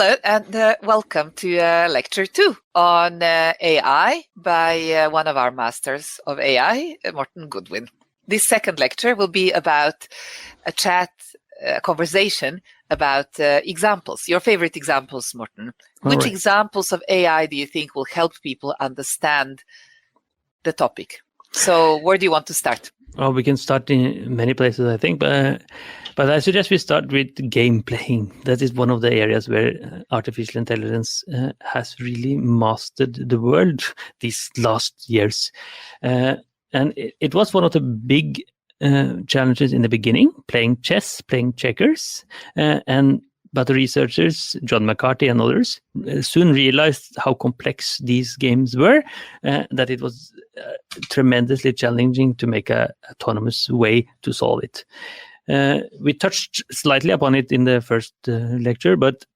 Hello and welcome to Lecture 2 on AI by one of our masters of AI, Morten Goodwin. This second lecture will be about a conversation about examples, your favorite examples, Morten. Which examples of AI do you think will help people understand the topic? So where do you want to start? Well, we can start in many places, I think, but I suggest we start with game playing. That is one of the areas where artificial intelligence has really mastered the world these last years. And it was one of the big challenges in the beginning, playing chess, playing checkers, but the researchers, John McCarthy and others, soon realized how complex these games were, that it was tremendously challenging to make an autonomous way to solve it. We touched slightly upon it in the first lecture, but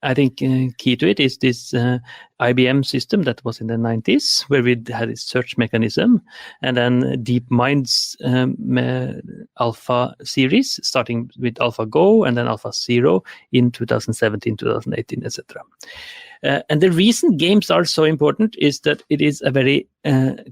I think key to it is this IBM system that was in the 90s, where we had a search mechanism, and then DeepMind's Alpha series, starting with AlphaGo and then AlphaZero in 2017, 2018, etc. And the reason games are so important is that it is a very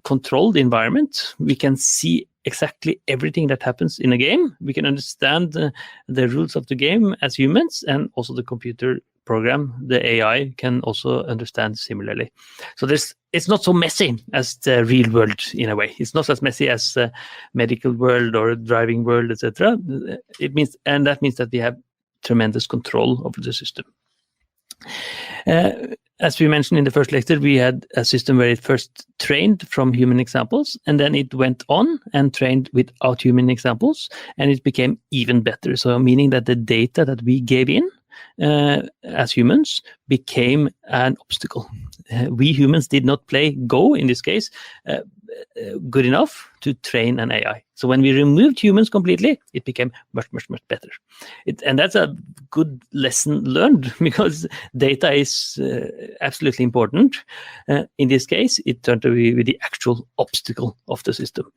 controlled environment. We can see exactly everything that happens in a game. We can understand the rules of the game as humans, and also the computer program, the AI, can also understand similarly. So it's not so messy as the real world in a way. It's not as messy as the medical world or driving world, etc. That means that we have tremendous control over the system. As we mentioned in the first lecture, we had a system where it first trained from human examples, and then it went on and trained without human examples, and it became even better. So meaning that the data that we gave in as humans became an obstacle. We humans did not play Go, in this case, good enough to train an AI. So when we removed humans completely, it became much, much, much better. And that's a good lesson learned, because data is absolutely important. In this case, it turned to be the actual obstacle of the system.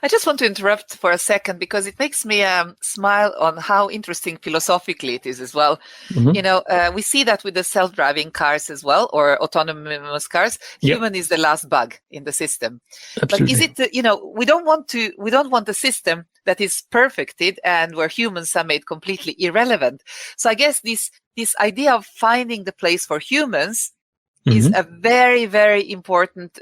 I just want to interrupt for a second, because it makes me smile on how interesting philosophically it is as well. Mm-hmm. You know, we see that with the self-driving cars as well, or autonomous cars. Yep. Human is the last bug in the system. Absolutely. But is it, we don't want a system that is perfected and where humans are made completely irrelevant. So I guess this idea of finding the place for humans mm-hmm. is a very, very important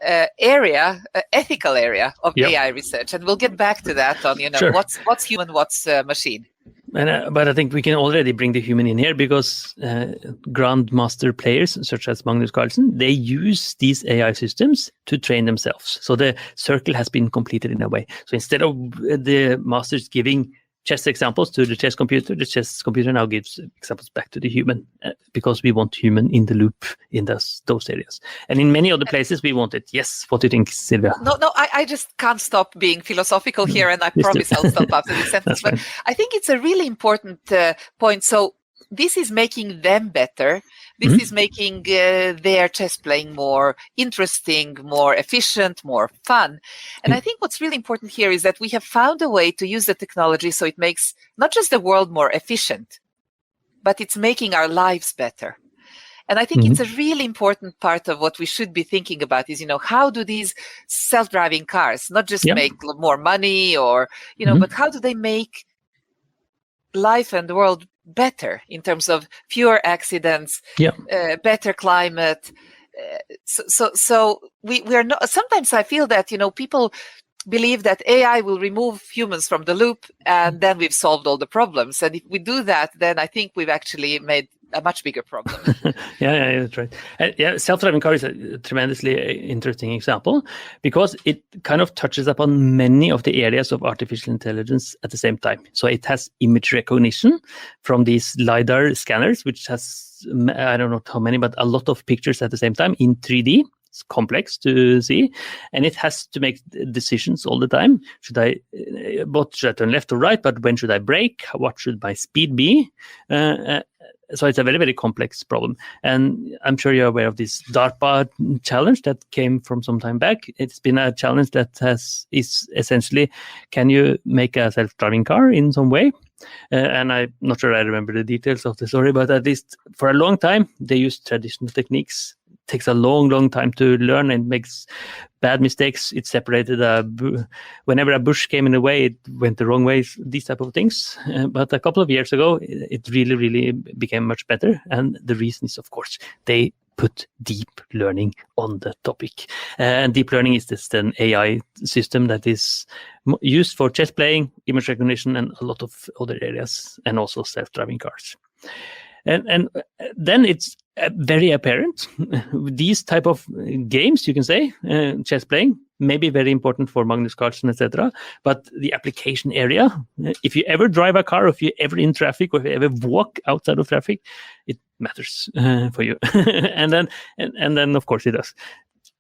ethical area of yep. AI research, and we'll get back to that on sure. what's human, what's machine. But I think we can already bring the human in here, because grandmaster players such as Magnus Carlsen, they use these AI systems to train themselves. So the circle has been completed in a way. So instead of the masters giving chess examples to the chess computer now gives examples back to the human, because we want human in the loop in those areas. And in many other places we want it. Yes, what do you think, Silvia? No, I just can't stop being philosophical here, and I promise I'll stop after this sentence. But I think it's a really important point. So this is making them better. This mm-hmm. is making their chess playing more interesting, more efficient, more fun. And I think what's really important here is that we have found a way to use the technology so it makes not just the world more efficient, but it's making our lives better. And I think mm-hmm. it's a really important part of what we should be thinking about is, how do these self-driving cars not just yep. make more money or, mm-hmm. but how do they make life and the world better in terms of fewer accidents, yeah. Better climate. So we are not. Sometimes I feel that people believe that AI will remove humans from the loop, and then we've solved all the problems. And if we do that, then I think we've actually made a much bigger problem. Yeah, that's right. Self-driving car is a tremendously interesting example, because it kind of touches upon many of the areas of artificial intelligence at the same time. So it has image recognition from these LiDAR scanners, which has, I don't know how many, but a lot of pictures at the same time in 3D. It's complex to see, and it has to make decisions all the time. Should I turn left or right? But when should I brake? What should my speed be? So it's a very, very complex problem. And I'm sure you're aware of this DARPA challenge that came from some time back. It's been a challenge that is essentially, can you make a self-driving car in some way? And I'm not sure I remember the details of the story, but at least for a long time, they used traditional techniques. It takes a long time to learn and makes bad mistakes. It separated whenever a bush came in the way, it went the wrong way, these type of things. But a couple of years ago, it really became much better. And the reason is, of course, they put deep learning on the topic. And deep learning is just an AI system that is used for chess playing, image recognition, and a lot of other areas, and also self-driving cars. And then it's very apparent. These type of games, you can say, chess playing, may be very important for Magnus Carlsen, etc. But the application area, if you ever drive a car, or if you ever in traffic, or if you ever walk outside of traffic, it matters for you. and then of course it does.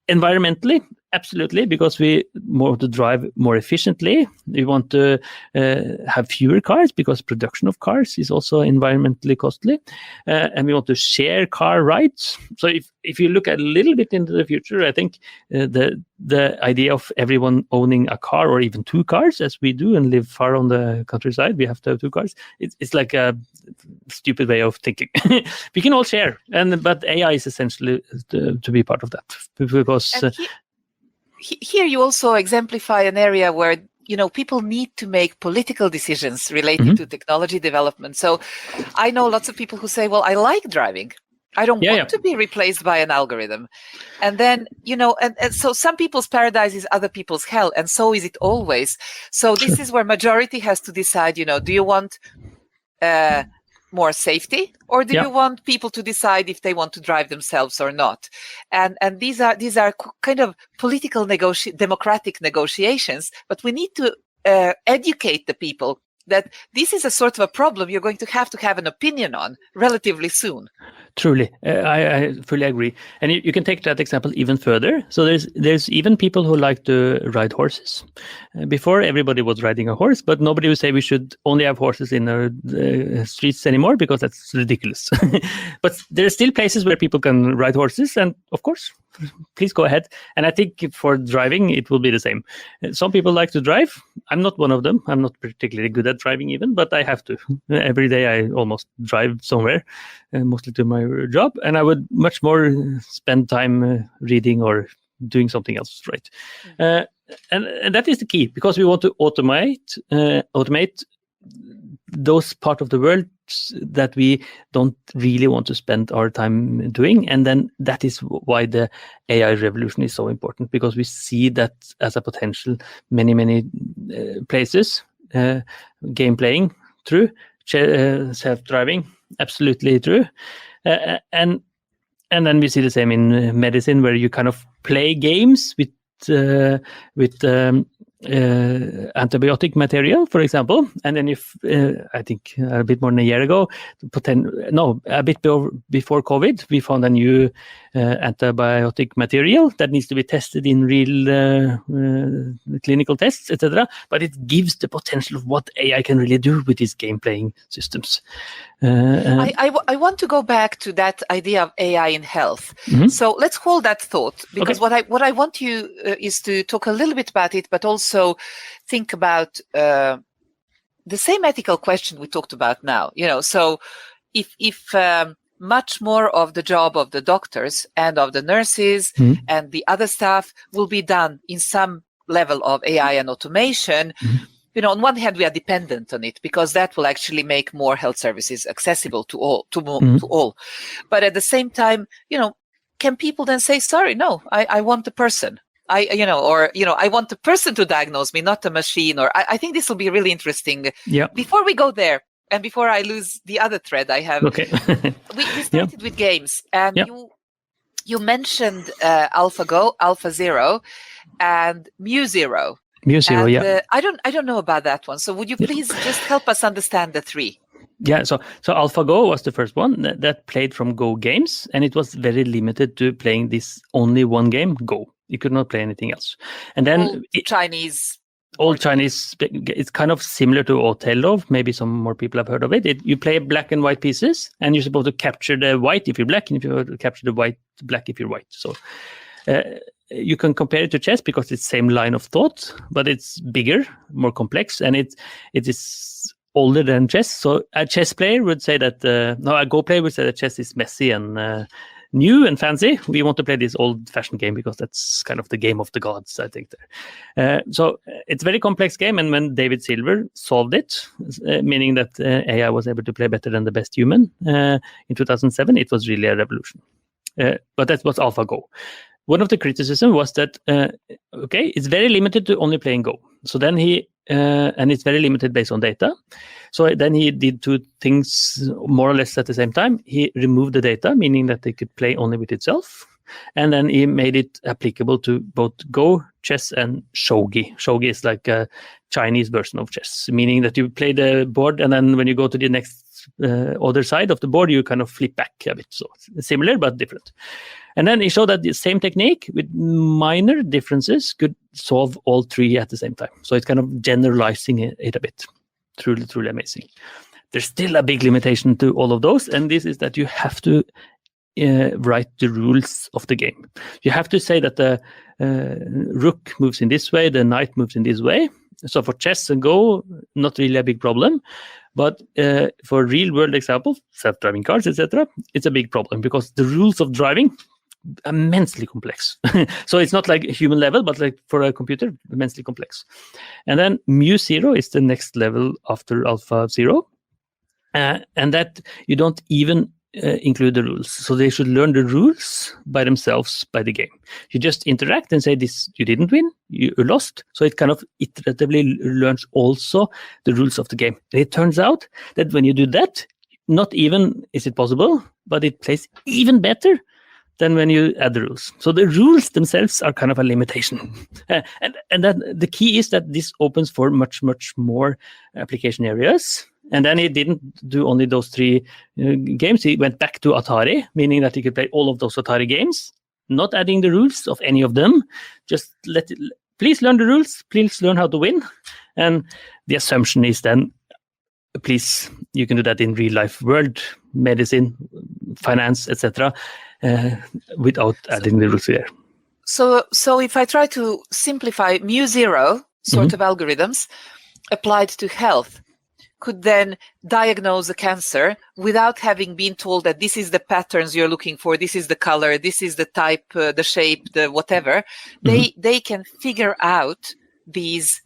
Environmentally, absolutely, because we want to drive more efficiently. We want to have fewer cars because production of cars is also environmentally costly. And we want to share car rides. So if you look a little bit into the future, I think the idea of everyone owning a car or even two cars, as we do and live far on the countryside, we have to have two cars. It's like a stupid way of thinking. We can all share, but AI is essentially to be part of that, because here you also exemplify an area where people need to make political decisions related to technology development. So I know lots of people who say, well, I like driving. I don't want to be replaced by an algorithm. And then, and so some people's paradise is other people's hell. And so is it always. So this is where majority has to decide, do you want more safety, or do you want people to decide if they want to drive themselves or not? And these are kind of political democratic negotiations, but we need to educate the people that this is a sort of a problem you're going to have an opinion on relatively soon. Truly, I fully agree. And you can take that example even further. So there's even people who like to ride horses. Before, everybody was riding a horse, but nobody would say we should only have horses in our streets anymore, because that's ridiculous. But there are still places where people can ride horses, and of course, please go ahead. And I think for driving, it will be the same. Some people like to drive. I'm not one of them. I'm not particularly good at driving even, but I have to. Every day I almost drive somewhere, mostly to my job. And I would much more spend time reading or doing something else, right? And that is the key, because we want to automate those part of the world that we don't really want to spend our time doing. And then that is why the AI revolution is so important, because we see that as a potential many places. Game playing, true. Self-driving, absolutely true. And then we see the same in medicine, where you kind of play games with antibiotic material, for example, and then I think a bit more than a year ago, a bit before COVID, we found a new antibiotic material that needs to be tested in real clinical tests, etc. But it gives the potential of what AI can really do with these game playing systems. I want to go back to that idea of AI in health. So let's hold that thought, because what I want you is to talk a little bit about it, but also think about the same ethical question we talked about now. So if much more of the job of the doctors and of the nurses and the other staff will be done in some level of AI and automation. On one hand, we are dependent on it, because that will actually make more health services accessible to all. But at the same time, can people then say, sorry, no, I want the person. I want the person to diagnose me, not the machine. Or I think this will be really interesting. Yeah. Before we go there, and before I lose the other thread I have, we started with games, and you mentioned AlphaGo, AlphaZero, and MU0. MU0, I don't know about that one. So would you please just help us understand the three? Yeah, so AlphaGo was the first one that played from Go games, and it was very limited to playing this only one game, Go. You could not play anything else. And then Old Chinese, it's kind of similar to Othello. Maybe some more people have heard of it. You play black and white pieces, and you're supposed to capture the white if you're black, and if you capture the black if you're white. So you can compare it to chess, because it's the same line of thought, but it's bigger, more complex, and it is older than chess. So a chess player would say that, a Go player would say that chess is messy and new and fancy. We want to play this old-fashioned game because that's kind of the game of the gods, I think. So it's a very complex game, and when David Silver solved it, meaning that AI was able to play better than the best human in 2007, it was really a revolution. But that was AlphaGo. One of the criticism was that, it's very limited to only playing Go. So then and it's very limited based on data. So then he did two things more or less at the same time. He removed the data, meaning that they could play only with itself. And then he made it applicable to both Go, chess, and shogi. Shogi is like a Chinese version of chess, meaning that you play the board, and then when you go to the next other side of the board, you kind of flip back a bit. So similar, but different. And then he showed that the same technique with minor differences could solve all three at the same time. So it's kind of generalizing it a bit. Truly, truly amazing. There's still a big limitation to all of those, and this is that you have to write the rules of the game. You have to say that the rook moves in this way, the knight moves in this way. So for chess and Go, not really a big problem. But for real-world examples, self-driving cars, etc., it's a big problem because the rules of driving immensely complex. So it's not like a human level, but like for a computer, immensely complex. And then mu0 is the next level after alpha 0. And that you don't even include the rules. So they should learn the rules by themselves by the game. You just interact and say, this, you didn't win, you lost. So it kind of iteratively learns also the rules of the game. And it turns out that when you do that, not even is it possible, but it plays even better than when you add the rules. So the rules themselves are kind of a limitation. And that the key is that this opens for much, much more application areas. And then he didn't do only those three games. He went back to Atari, meaning that he could play all of those Atari games, not adding the rules of any of them. Just please learn the rules. Please learn how to win. And the assumption is then, please, you can do that in real life world, medicine, finance, etc., without adding the rules there. So if I try to simplify mu0 sort of algorithms applied to health, could then diagnose a cancer without having been told that this is the patterns you're looking for, this is the color, this is the type, the shape, the whatever. They can figure out these.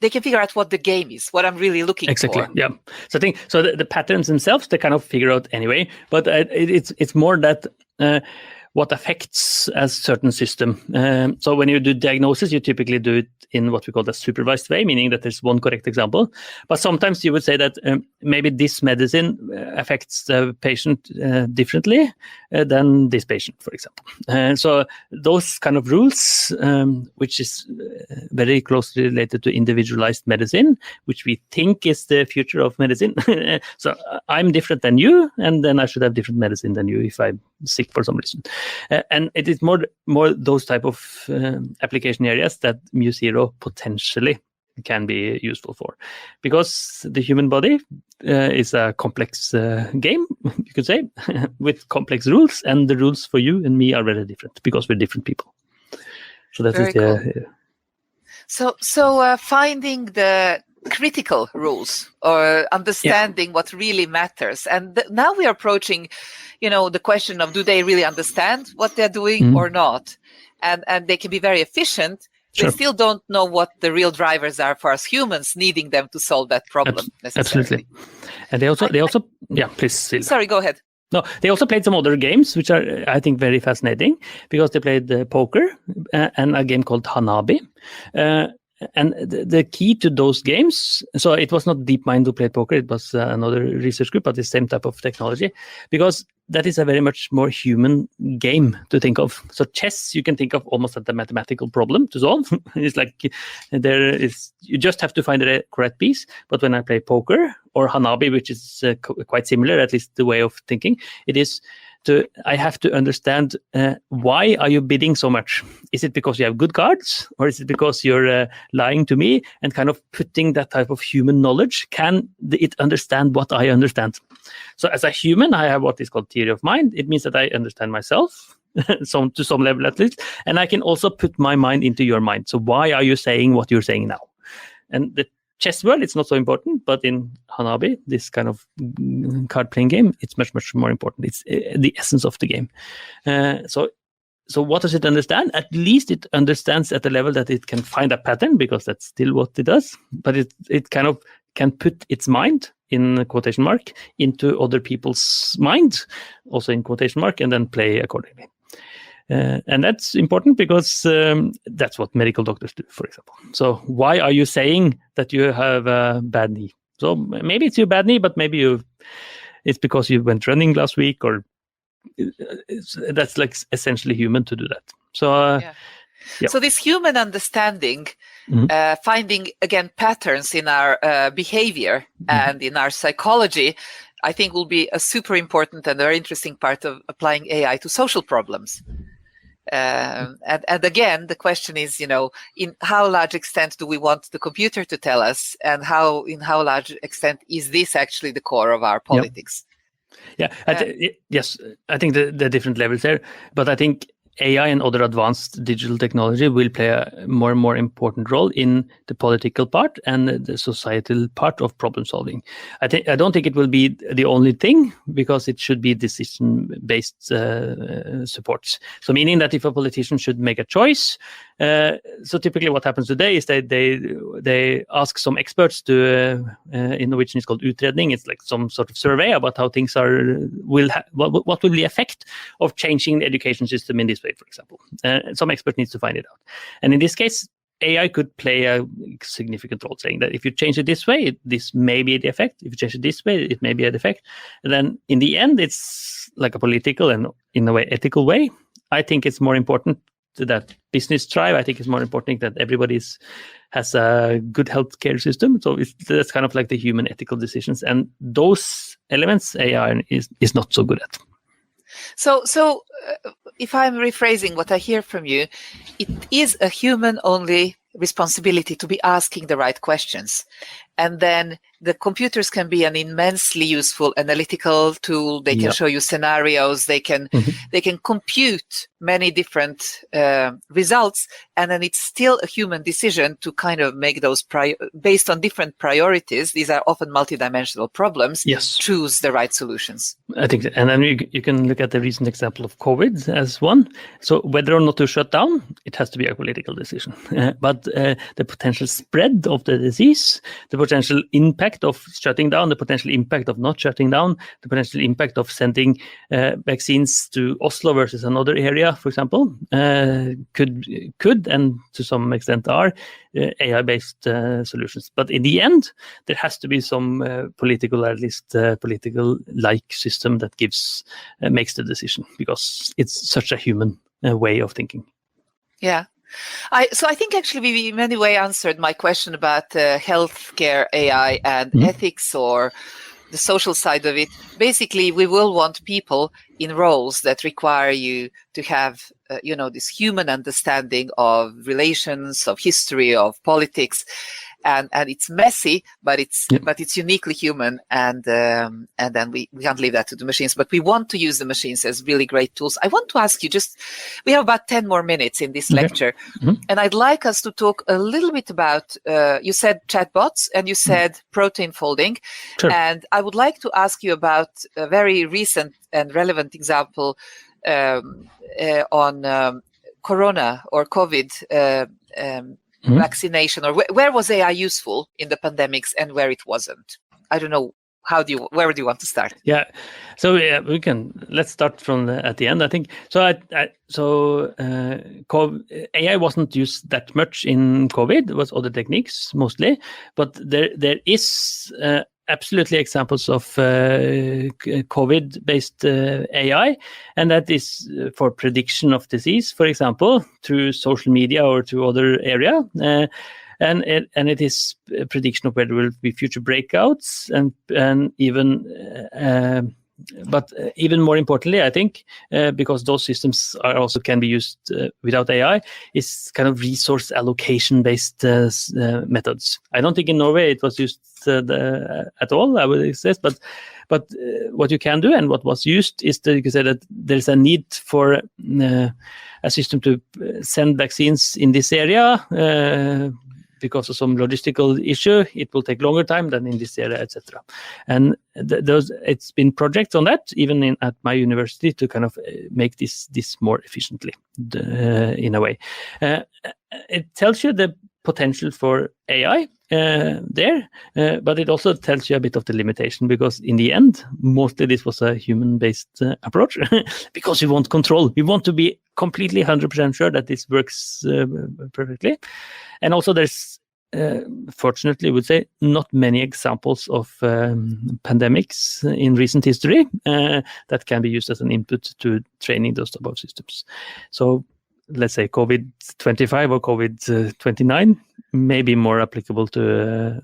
They can figure out what the game is, what I'm really looking for. Exactly. Yeah. So I think the patterns themselves they kind of figure out anyway, but it's more that what affects a certain system. So when you do diagnosis, you typically do it in what we call the supervised way, meaning that there's one correct example. But sometimes you would say that maybe this medicine affects the patient differently than this patient, for example. So those kind of rules, which is very closely related to individualized medicine, which we think is the future of medicine. So I'm different than you, and then I should have different medicine than you if I'm sick for some reason. And it is more those type of application areas that mu0 potentially can be useful for, because the human body is a complex game, you could say, with complex rules, and the rules for you and me are very different because we're different people. So that is the. Cool. So finding the critical rules or understanding what really matters, and now we are approaching, the question of, do they really understand what they're doing or not? And they can be very efficient. They still don't know what the real drivers are for us humans, needing them to solve that problem necessarily. Absolutely. And they also please, Silvija. Sorry, go ahead. No, they also played some other games, which are, I think, very fascinating, because they played poker and a game called Hanabi. And the key to those games, so it was not DeepMind who played poker, it was another research group, but the same type of technology, because that is a very much more human game to think of. So chess, you can think of almost as a mathematical problem to solve. It's like you just have to find the correct piece. But when I play poker or Hanabi, which is quite similar, at least the way of thinking, it is I have to understand why are you bidding so much? Is it because you have good cards, or is it because you're lying to me? And kind of putting that type of human knowledge, can it understand what I understand? So as a human, I have what is called theory of mind. It means that I understand myself, to some level at least, and I can also put my mind into your mind. So why are you saying what you're saying now? And the chess world, it's not so important, but in Hanabi, this kind of card playing game, it's much, much more important. It's the essence of the game. So what does it understand? At least it understands at the level that it can find a pattern, because that's still what it does. But it kind of can put its mind, in quotation mark, into other people's mind, also in quotation mark, and then play accordingly. And that's important because that's what medical doctors do, for example. So why are you saying that you have a bad knee? So maybe it's your bad knee, but maybe it's because you went running last week, or that's like essentially human to do that. So So this human understanding, finding again patterns in our behavior and in our psychology, I think will be a super important and very interesting part of applying AI to social problems. And again, the question is, in how large extent do we want the computer to tell us, and in how large extent is this actually the core of our politics? Yes, I think the different levels there, but I think AI and other advanced digital technology will play a more and more important role in the political part and the societal part of problem solving. I don't think it will be the only thing, because it should be decision-based supports. So meaning that if a politician should make a choice, so typically what happens today is that they ask some experts to, in Norwegian it's called utredning. It's like some sort of survey about how things what will be the effect of changing the education system in this way, for example. Some expert needs to find it out. And in this case, AI could play a significant role, saying that if you change it this way, this may be the effect. If you change it this way, it may be an effect. And then in the end, it's like a political and in a way ethical way. I think it's more important that business thrive. I think it's more important that everybody has a good healthcare system. So that's kind of like the human ethical decisions. And those elements AI is not so good at. So if I'm rephrasing what I hear from you, it is a human-only responsibility to be asking the right questions. And then the computers can be an immensely useful analytical tool. They can show you scenarios. They can compute many different results. And then it's still a human decision to kind of make those based on different priorities. These are often multidimensional problems. Yes. Choose the right solutions. I think, and then you can look at the recent example of COVID as one. So whether or not to shut down, it has to be a political decision. But the potential spread of the disease, the potential impact of shutting down, the potential impact of not shutting down, the potential impact of sending vaccines to Oslo versus another area, for example, could and to some extent are AI-based solutions. But in the end, there has to be some political, at least political-like system that makes the decision, because it's such a human way of thinking. Yeah. So I think actually we in many ways answered my question about healthcare AI and ethics, or the social side of it. Basically, we will want people in roles that require you to have, this human understanding of relations, of history, of politics. And it's messy, but it's uniquely human, and then we can't leave that to the machines. But we want to use the machines as really great tools. I want to ask you, we have about 10 more minutes in this lecture, and I'd like us to talk a little bit about. You said chatbots, and you said protein folding, and I would like to ask you about a very recent and relevant example on Corona or COVID. Vaccination, or where was AI useful in the pandemics and where it wasn't? I don't know. Where do you want to start? Yeah, so let's start from at the end. I think so. AI wasn't used that much in COVID. It was other techniques mostly, but there is absolutely examples of COVID-based AI, and that is for prediction of disease, for example, through social media or through other area. And it is a prediction of where there will be future breakouts, and even but even more importantly, I think, because those systems also can be used without AI, is kind of resource allocation based methods. I don't think in Norway it was used at all, I would say, but what you can do and what was used is that you can say that there's a need for a system to send vaccines in this area because of some logistical issue, it will take longer time than in this area, etc. And it's been projects on that, even at my university, to kind of make this more efficiently in a way. It tells you the potential for AI there, but it also tells you a bit of the limitation, because in the end, mostly this was a human-based approach, because we want control. We want to be completely 100% sure that this works perfectly. And also there's, fortunately, I would say, not many examples of pandemics in recent history that can be used as an input to training those type of systems. So let's say COVID-25 or COVID-29 may be more applicable to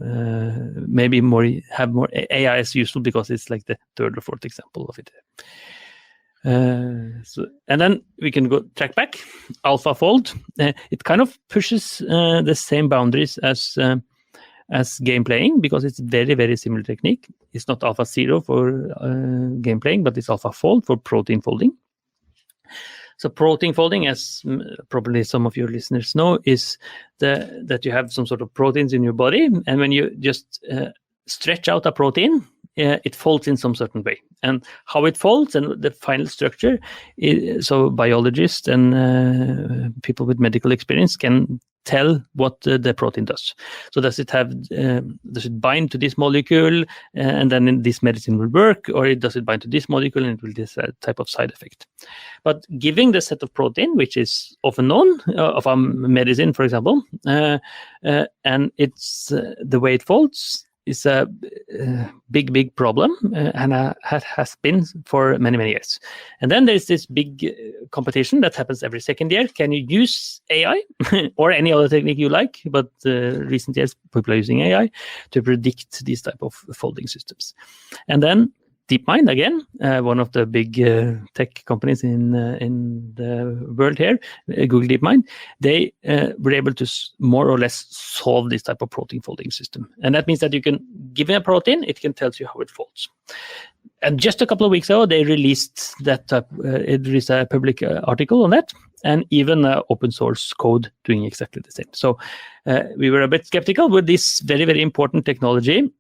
have more AI as useful, because it's like the third or fourth example of it. And then we can track back. AlphaFold, it kind of pushes the same boundaries as game playing, because it's very, very similar technique. It's not AlphaZero for game playing, but it's AlphaFold for protein folding. So protein folding, as probably some of your listeners know, is that you have some sort of proteins in your body, and when you just stretch out a protein, it folds in some certain way. And how it folds and the final structure, so biologists and people with medical experience can tell what the protein does. So does it bind to this molecule and then this medicine will work, or does it bind to this molecule and it will this type of side effect? But giving the set of protein, which is often known of a medicine, for example, and it's the way it folds, is a big problem, and has been for many years. And then there's this big competition that happens every second year. Can you use AI or any other technique you like? But recent years, people are using AI to predict these type of folding systems. And then DeepMind, again, one of the big tech companies in the world here, Google DeepMind, they were able to more or less solve this type of protein folding system. And that means that you can give it a protein, it can tell you how it folds. And just a couple of weeks ago, they released that it is a public article on that, and even open source code doing exactly the same. So we were a bit skeptical. Would this very, very important technology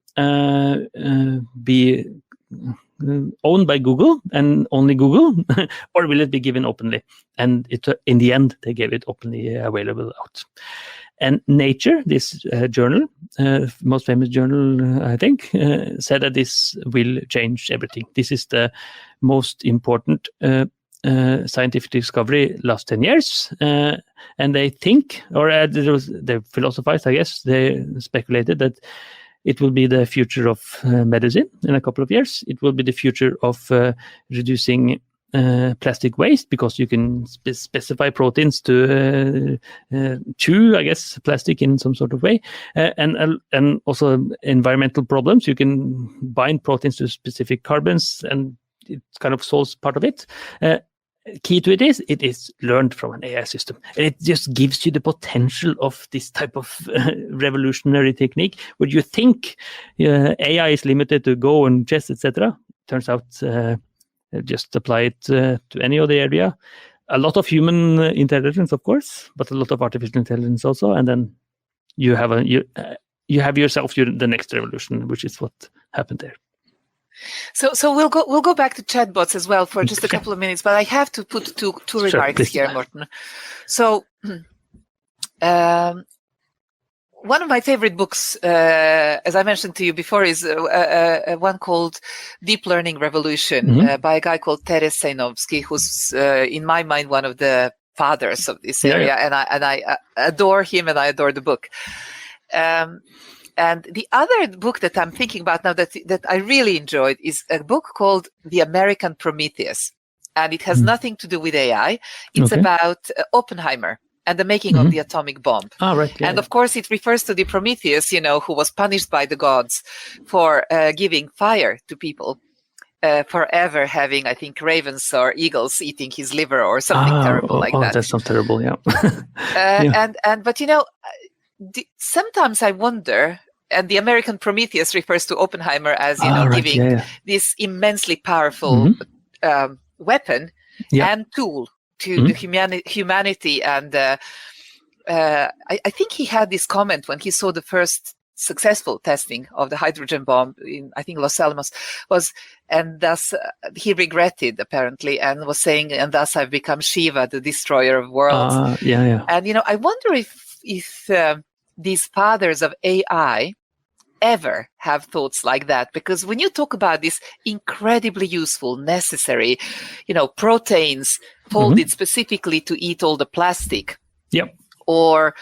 be owned by Google and only Google, or will it be given openly? And in the end, they gave it openly available out. And Nature, this journal, most famous journal, I think, said that this will change everything. This is the most important scientific discovery last 10 years. And they think, or they philosophized, I guess, they speculated that it will be the future of medicine in a couple of years. It will be the future of reducing plastic waste, because you can specify proteins to chew, I guess, plastic in some sort of way. And also environmental problems. You can bind proteins to specific carbons, and it kind of solves part of it. Key to it is learned from an AI system, and it just gives you the potential of this type of revolutionary technique. Where you think AI is limited to Go and chess, etc., turns out just apply it to any other area. A lot of human intelligence, of course, but a lot of artificial intelligence also, and then you have yourself the next revolution, which is what happened there. So we'll go back to chatbots as well for just a couple of minutes, but I have to put two remarks here, Morten. So one of my favorite books, as I mentioned to you before, is one called Deep Learning Revolution by a guy called Teres Sejnowski, who's in my mind one of the fathers of this area, and I adore him and I adore the book. And the other book that I'm thinking about now that I really enjoyed is a book called The American Prometheus. And it has nothing to do with AI. It's about Oppenheimer and the making of the atomic bomb. Oh, right. Yeah, and of course, it refers to the Prometheus, who was punished by the gods for giving fire to people. Forever having, I think, ravens or eagles eating his liver or something terrible like that. That sounds terrible, yeah. But sometimes I wonder, and the American Prometheus refers to Oppenheimer as giving this immensely powerful weapon and tool to the humanity, and I think he had this comment when he saw the first successful testing of the hydrogen bomb in, I think, Los Alamos, and thus he regretted, apparently, and was saying, and thus I've become Shiva, the destroyer of worlds. And, I wonder if these fathers of AI ever have thoughts like that, because when you talk about this incredibly useful, necessary, proteins folded specifically to eat all the plastic, or,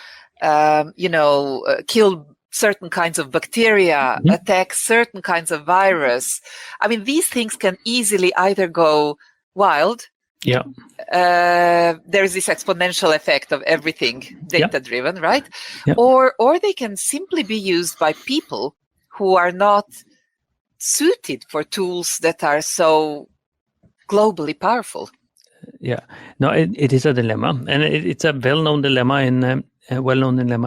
kill certain kinds of bacteria, attack certain kinds of virus. I mean, these things can easily either go wild. There is this exponential effect of everything data-driven, right? Or they can simply be used by people who are not suited for tools that are so globally powerful. No, it is a dilemma, and it's a well-known dilemma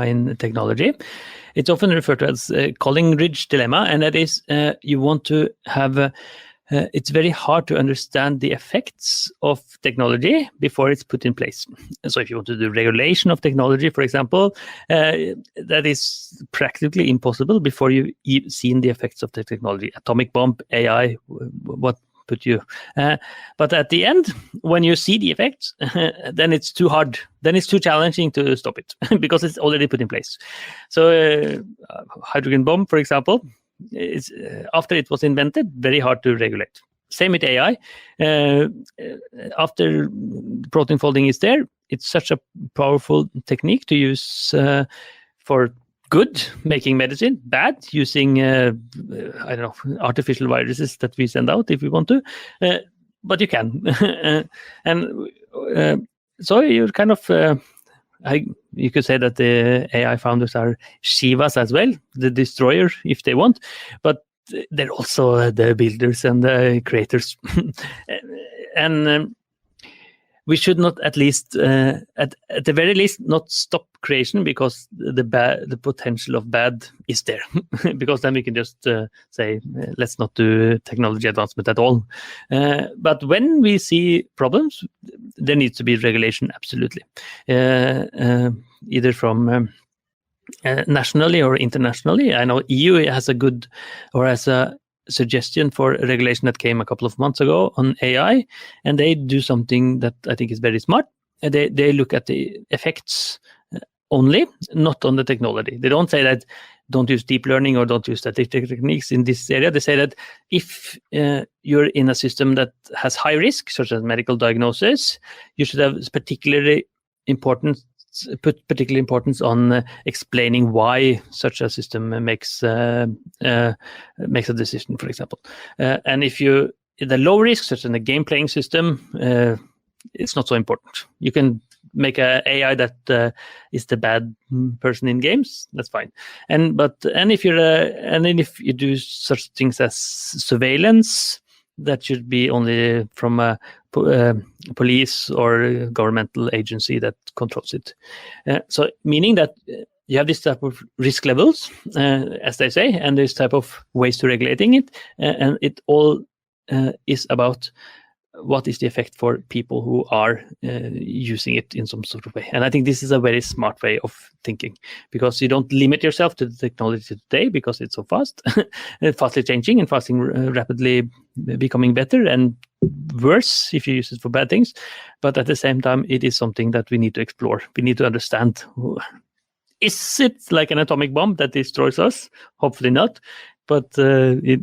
in technology. It's often referred to as Collingridge dilemma, and that is you want to have. It's very hard to understand the effects of technology before it's put in place. So if you want to do regulation of technology, for example, that is practically impossible before you've seen the effects of the technology. Atomic bomb, AI, what put you. But at the end, when you see the effects, then it's too hard. Then it's too challenging to stop it because it's already put in place. So hydrogen bomb, for example, is after it was invented, very hard to regulate. Same with AI. After protein folding is there, it's such a powerful technique to use for good, making medicine, bad, using artificial viruses that we send out if we want to, but you can. So you're kind of you could say that the AI founders are Shivas as well, the destroyer if they want, but they're also the builders and the creators. And we should not, at least at the very least, not stop creation because the potential of bad is there. Because then we can just say let's not do technology advancement at all. But when we see problems, there needs to be regulation, absolutely, either from nationally or internationally. I know EU has a suggestion for regulation that came a couple of months ago on AI, and they do something that I think is very smart. They look at the effects only, not on the technology. They don't say that don't use deep learning or don't use statistical techniques in this area. They say that if you're in a system that has high risk, such as medical diagnosis, you should have put particular importance on explaining why such a system makes a decision, for example. And if you the low risk, such as a game playing system, it's not so important. You can make a AI that is the bad person in games. That's fine. And if you do such things as surveillance, that should be only from a police or governmental agency that controls it. So meaning that you have this type of risk levels, as they say, and this type of ways to regulating it, and it all is about what is the effect for people who are using it in some sort of way. And I think this is a very smart way of thinking, because you don't limit yourself to the technology today because it's so fast, fastly changing and rapidly becoming better and worse if you use it for bad things. But at the same time, it is something that we need to explore. We need to understand. Is it like an atomic bomb that destroys us? Hopefully not, but it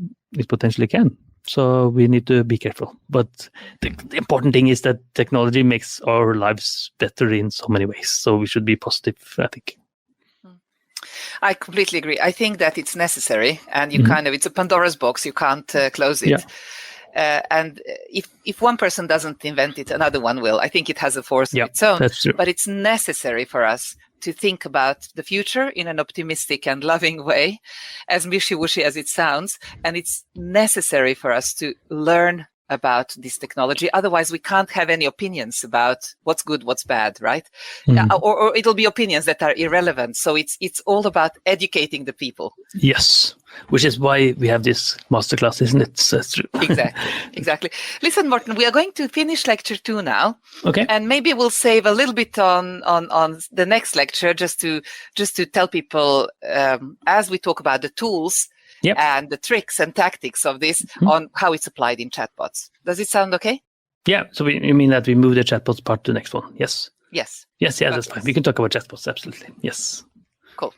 potentially can. So we need to be careful. But the important thing is that technology makes our lives better in so many ways. So we should be positive, I think. I completely agree. I think that it's necessary, and you it's a Pandora's box. You can't close it. Yeah. And if one person doesn't invent it, another one will. I think it has a force of its own. That's true. But it's necessary for us to think about the future in an optimistic and loving way, as wishy-washy as it sounds. And it's necessary for us to learn about this technology. Otherwise, we can't have any opinions about what's good, what's bad, right? Or it'll be opinions that are irrelevant. So it's all about educating the people. Yes. which is why we have this masterclass, isn't it? So it's true. Exactly. Listen, Morten, we are going to finish lecture 2 now. Okay. And maybe we'll save a little bit on the next lecture just to tell people as we talk about the tools and the tricks and tactics of this on how it's applied in chatbots. Does it sound okay? Yeah. So you mean that we move the chatbots part to the next one? Yes. Yes. Yes, that's fine. We can talk about chatbots, absolutely. Yes. Cool.